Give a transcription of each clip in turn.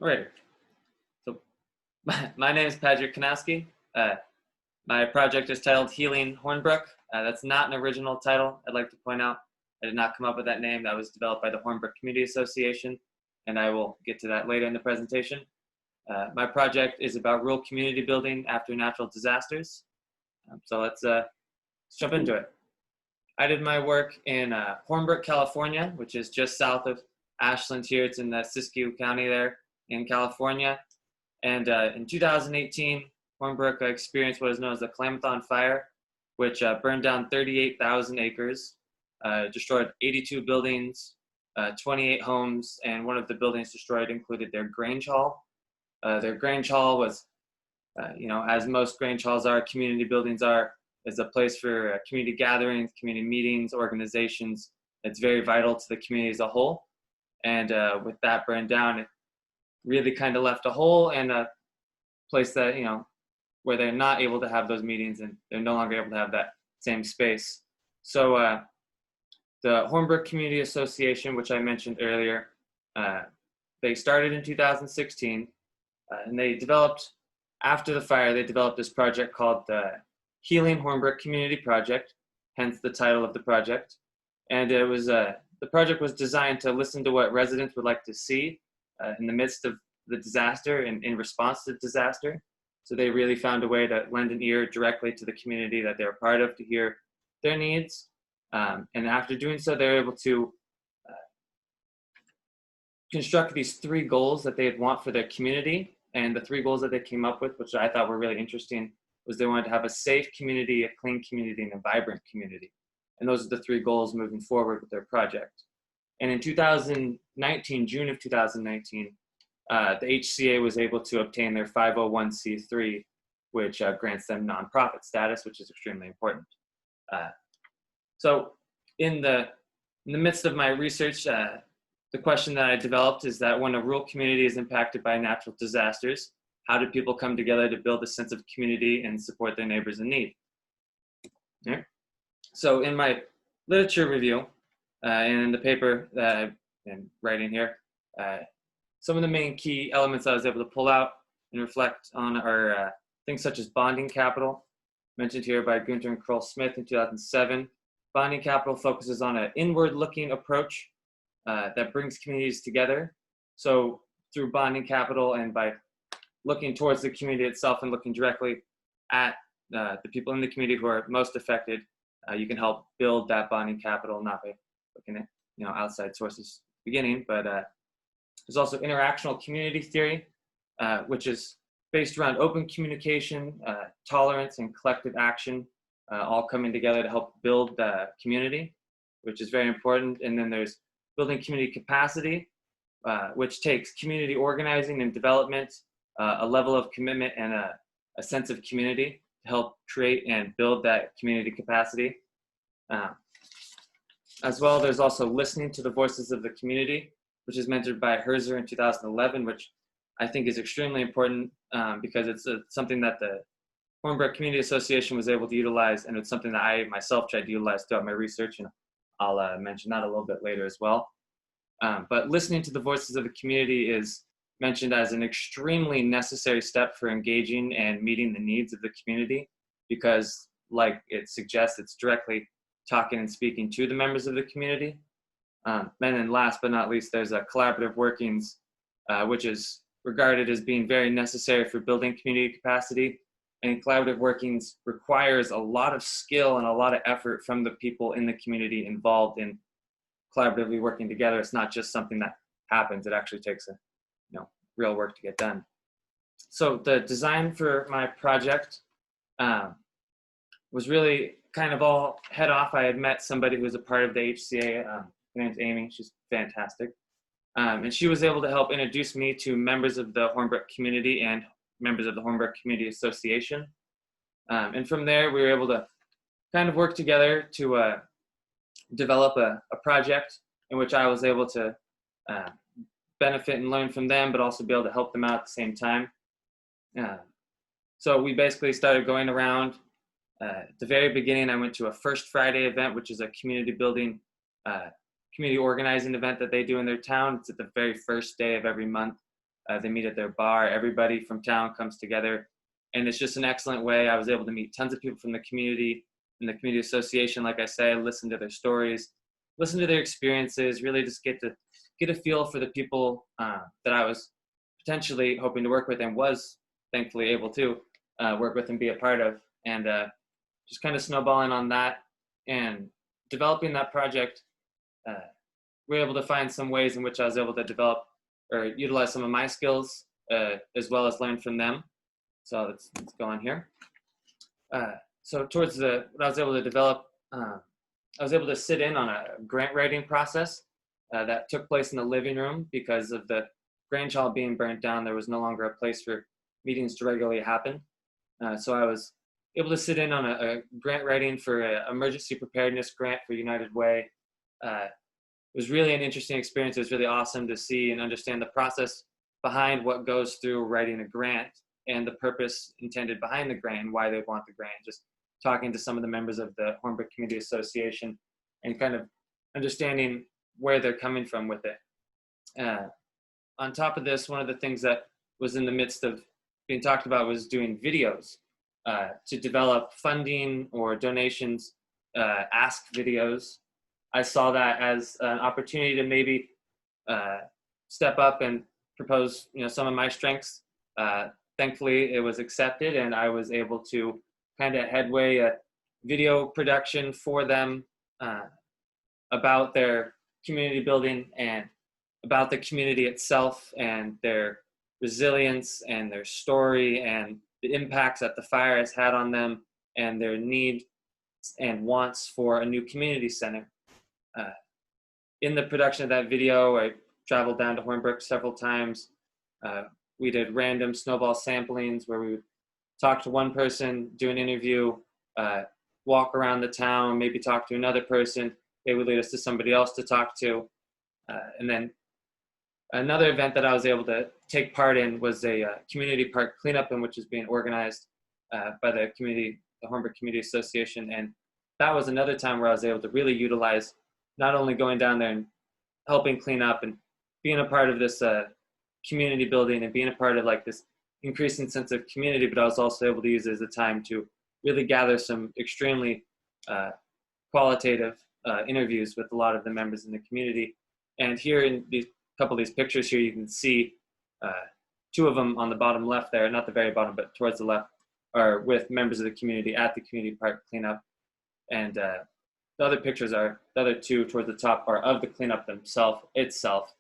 All right. So my name is Patrick Kounovsky. My project is titled Healing Hornbrook. That's not an original title, I'd like to point out. I did not come up with that name. That was developed by the Hornbrook Community Association, and I will get to that later in the presentation. My project is about rural community building after natural disasters. So let's jump into it. I did my work in Hornbrook, California, which is just south of Ashland here. It's in Siskiyou County there in California. And in 2018, Hornbrook experienced what is known as the Klamathon Fire, which burned down 38,000 acres, destroyed 82 buildings, 28 homes, and one of the buildings destroyed included their Grange Hall. Their Grange Hall was, as most Grange Halls are, community buildings are, is a place for community gatherings, community meetings, organizations. It's very vital to the community as a whole. And with that burned down, it really kind of left a hole and a place that, where they're not able to have those meetings and they're no longer able to have that same space. So the Hornbrook Community Association, which I mentioned earlier, they started in 2016 and they developed, after the fire, they developed this project called the Healing Hornbrook Community Project, hence the title of the project. And it was the project was designed to listen to what residents would like to see in the midst of the disaster and in response to the disaster. So they really found a way to lend an ear directly to the community that they're a part of to hear their needs. And after doing so, they're able to construct these 3 goals that they'd want for their community. And the 3 goals that they came up with, which I thought were really interesting, was they wanted to have a safe community, a clean community, and a vibrant community. And those are the 3 goals moving forward with their project. And in 2019, June of 2019, the HCA was able to obtain their 501c3, which grants them nonprofit status, which is extremely important. So in the midst of my research, the question that I developed is that when a rural community is impacted by natural disasters, how do people come together to build a sense of community and support their neighbors in need? Yeah. So in my literature review, and in the paper that I've been writing here, some of the main key elements I was able to pull out and reflect on are things such as bonding capital, mentioned here by Gunter and Kroll Smith in 2007. Bonding capital focuses on an inward-looking approach that brings communities together. So through bonding capital and by looking towards the community itself and looking directly at the people in the community who are most affected, you can help build that bonding capital, not by looking at outside sources beginning, but there's also interactional community theory, which is based around open communication, tolerance, and collective action, all coming together to help build the community, which is very important. And then there's building community capacity, which takes community organizing and development, a level of commitment, and a sense of community to help create and build that community capacity. As well, there's also listening to the voices of the community, which is mentored by Herzer in 2011, which I think is extremely important because it's something that the Hornbrook Community Association was able to utilize, and it's something that I myself tried to utilize throughout my research, and I'll mention that a little bit later as well. But listening to the voices of the community is mentioned as an extremely necessary step for engaging and meeting the needs of the community, because like it suggests, it's directly talking and speaking to the members of the community. And then last but not least, there's a collaborative workings, which is regarded as being very necessary for building community capacity. And collaborative workings requires a lot of skill and a lot of effort from the people in the community involved in collaboratively working together. It's not just something that happens. It actually takes real work to get done. So the design for my project was really kind of all head off. I had met somebody who was a part of the HCA. Her name's Amy. She's fantastic. And she was able to help introduce me to members of the Hornbrook community and members of the Hornbrook Community Association. And from there, we were able to kind of work together to develop a project in which I was able to benefit and learn from them, but also be able to help them out at the same time. So we basically started going around. At the very beginning, I went to a First Friday event, which is a community building, community organizing event that they do in their town. It's at the very first day of every month. They meet at their bar. Everybody from town comes together, and it's just an excellent way. I was able to meet tons of people from the community and the community association. Like I say, listen to their stories, listen to their experiences. Really, just get a feel for the people that I was potentially hoping to work with, and was thankfully able to work with and be a part of. And just kind of snowballing on that and developing that project, we were able to find some ways in which I was able to develop or utilize some of my skills as well as learn from them. So let's go on here. So towards what I was able to develop, I was able to sit in on a grant writing process that took place in the living room. Because of the Grange Hall being burnt down, there was no longer a place for meetings to regularly happen. So I was able to sit in on a grant writing for an emergency preparedness grant for United Way. It was really an interesting experience. It was really awesome to see and understand the process behind what goes through writing a grant and the purpose intended behind the grant and why they want the grant. Just talking to some of the members of the Hornbrook Community Association and kind of understanding where they're coming from with it. On top of this, one of the things that was in the midst of being talked about was doing videos to develop funding or donations, ask videos. I saw that as an opportunity to maybe step up and propose, some of my strengths. Thankfully, it was accepted, and I was able to kind of headway a video production for them about their community building and about the community itself and their resilience and their story and the impacts that the fire has had on them and their need and wants for a new community center. In the production of that video, I traveled down to Hornbrook several times. We did random snowball samplings where we would talk to one person, do an interview, walk around the town, maybe talk to another person. They would lead us to somebody else to talk to. And then another event that I was able to take part in was a community park cleanup, in which is being organized by the Hornbrook Community Association. And that was another time where I was able to really utilize not only going down there and helping clean up and being a part of this community building and being a part of like this increasing sense of community, but I was also able to use it as a time to really gather some extremely qualitative interviews with a lot of the members in the community. And here in these couple of these pictures here, you can see two of them on the bottom left there, not the very bottom, but towards the left, are with members of the community at the community park cleanup. And the other pictures are, the other two towards the top are of the cleanup itself.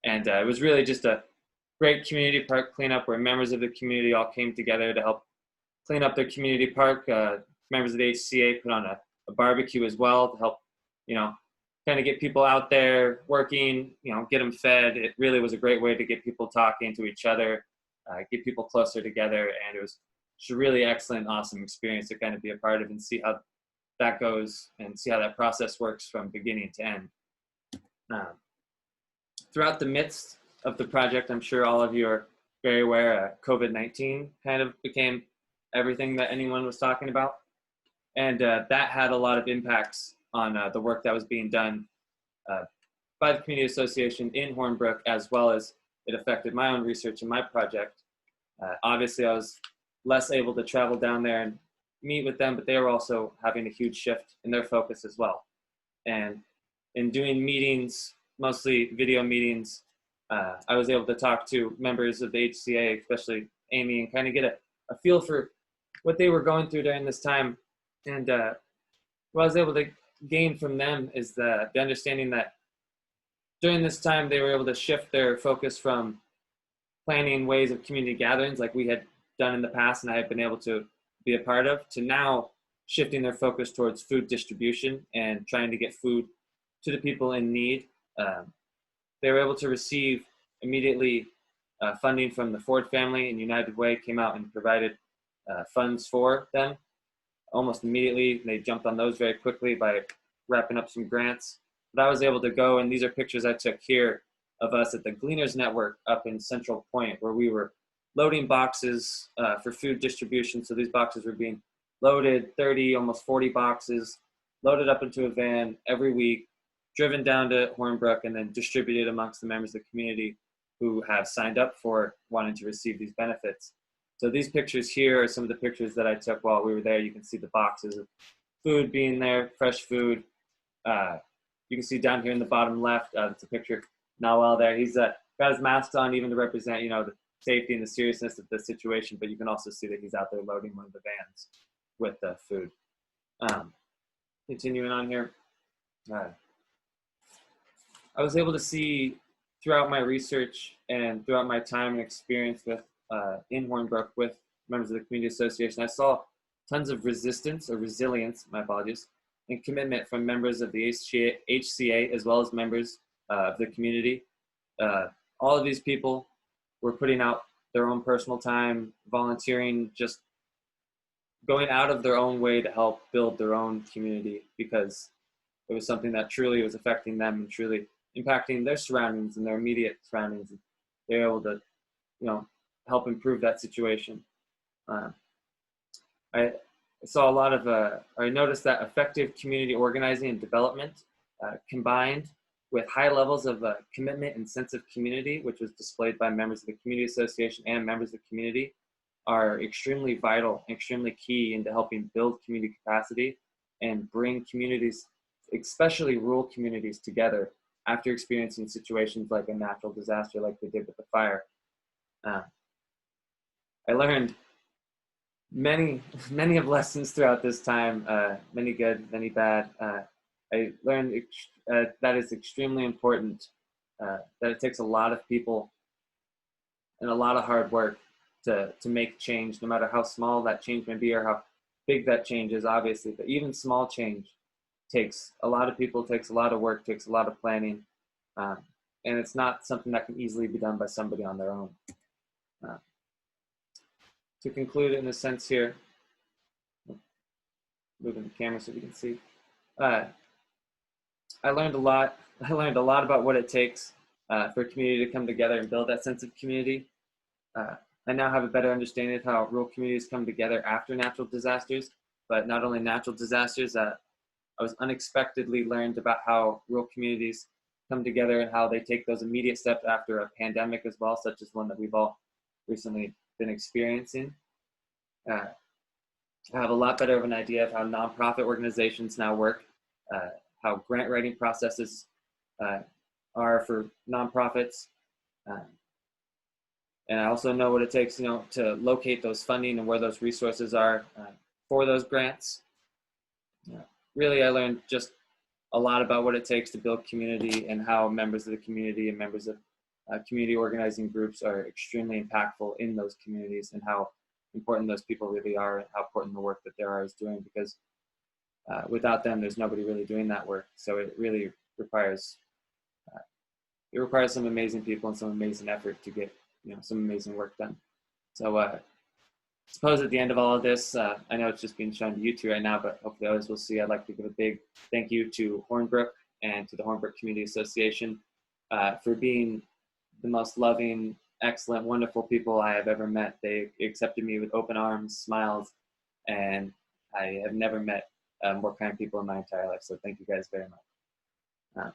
And it was really just a great community park cleanup where members of the community all came together to help clean up their community park. Members of the HCA put on a barbecue as well to help, kind of get people out there working, get them fed. It really was a great way to get people talking to each other, get people closer together. And it was just a really excellent, awesome experience to kind of be a part of and see how that goes and see how that process works from beginning to end. Throughout the midst of the project, I'm sure all of you are very aware, COVID-19 kind of became everything that anyone was talking about. And that had a lot of impacts on the work that was being done by the Community Association in Hornbrook, as well as it affected my own research and my project. Obviously, I was less able to travel down there and meet with them, but they were also having a huge shift in their focus as well. And in doing meetings, mostly video meetings, I was able to talk to members of the HCA, especially Amy, and kind of get a feel for what they were going through during this time. And what I was able to gain from them is the understanding that during this time, they were able to shift their focus from planning ways of community gatherings like we had done in the past and I had been able to be a part of, to now shifting their focus towards food distribution and trying to get food to the people in need. They were able to receive immediately funding from the Ford family, and United Way came out and provided funds for them almost immediately. They jumped on those very quickly by wrapping up some grants. But I was able to go, and these are pictures I took here of us at the Gleaners Network up in Central Point, where we were loading boxes for food distribution. So these boxes were being loaded, 30, almost 40 boxes, loaded up into a van every week, driven down to Hornbrook, and then distributed amongst the members of the community who have signed up for wanting to receive these benefits. So these pictures here are some of the pictures that I took while we were there. You can see the boxes of food being there, fresh food. You can see down here in the bottom left, that's a picture of Nawal there. He's got his mask on even to represent, the safety and the seriousness of the situation, but you can also see that he's out there loading one of the vans with the food. Continuing on here. I was able to see throughout my research and throughout my time and experience with in Hornbrook with members of the community association, I saw tons of resistance or resilience, my apologies, and commitment from members of the HCA as well as members of the community. All of these people were putting out their own personal time, volunteering, just going out of their own way to help build their own community because it was something that truly was affecting them and truly impacting their surroundings and their immediate surroundings. And they were able to, help improve that situation. I saw a lot of, I noticed that effective community organizing and development combined with high levels of commitment and sense of community, which was displayed by members of the community association and members of the community, are extremely vital, extremely key into helping build community capacity and bring communities, especially rural communities, together after experiencing situations like a natural disaster like they did with the fire. I learned many of lessons throughout this time, many good, many bad. I learned that it's extremely important, that it takes a lot of people and a lot of hard work to make change, no matter how small that change may be or how big that change is, obviously. But even small change takes a lot of people, takes a lot of work, takes a lot of planning, and it's not something that can easily be done by somebody on their own. To conclude, in a sense here, moving the camera so we can see, I learned a lot. I learned a lot about what it takes for a community to come together and build that sense of community. I now have a better understanding of how rural communities come together after natural disasters, but not only natural disasters. I was unexpectedly learned about how rural communities come together and how they take those immediate steps after a pandemic as well, such as one that we've all recently been experiencing. I have a lot better of an idea of how nonprofit organizations now work, how grant writing processes are for nonprofits. And I also know what it takes, to locate those funding and where those resources are for those grants. Really, I learned just a lot about what it takes to build community and how members of the community and members of community organizing groups are extremely impactful in those communities and how important those people really are and how important the work that there are is doing, because without them, there's nobody really doing that work. So it really requires, some amazing people and some amazing effort to get, some amazing work done. So I suppose at the end of all of this, I know it's just being shown to you two right now, but hopefully others will see. I'd like to give a big thank you to Hornbrook and to the Hornbrook Community Association for being the most loving, excellent, wonderful people I have ever met. They accepted me with open arms, smiles, and I have never met more kind people in my entire life. So thank you guys very much. Are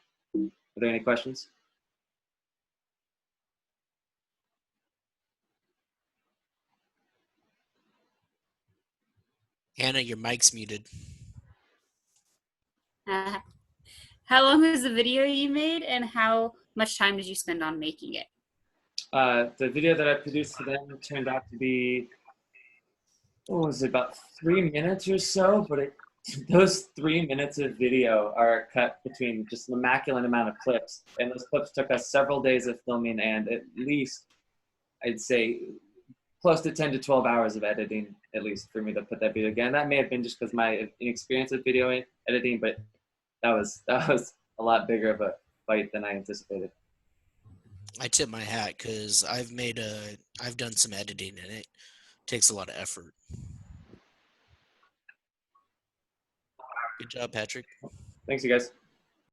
there any questions? Hannah, your mic's muted. How long was the video you made, and how much time did you spend on making it? The video that I produced for them turned out to be, what was it, about 3 minutes or so, but those 3 minutes of video are cut between just an immaculate amount of clips, and those clips took us several days of filming and at least, I'd say, close to 10 to 12 hours of editing, at least, for me to put that video together. That may have been just because my inexperience with video editing, but that was a lot bigger of a fight than I anticipated. I tip my hat because I've done some editing and it takes a lot of effort. Good job, Patrick. Thanks, you guys.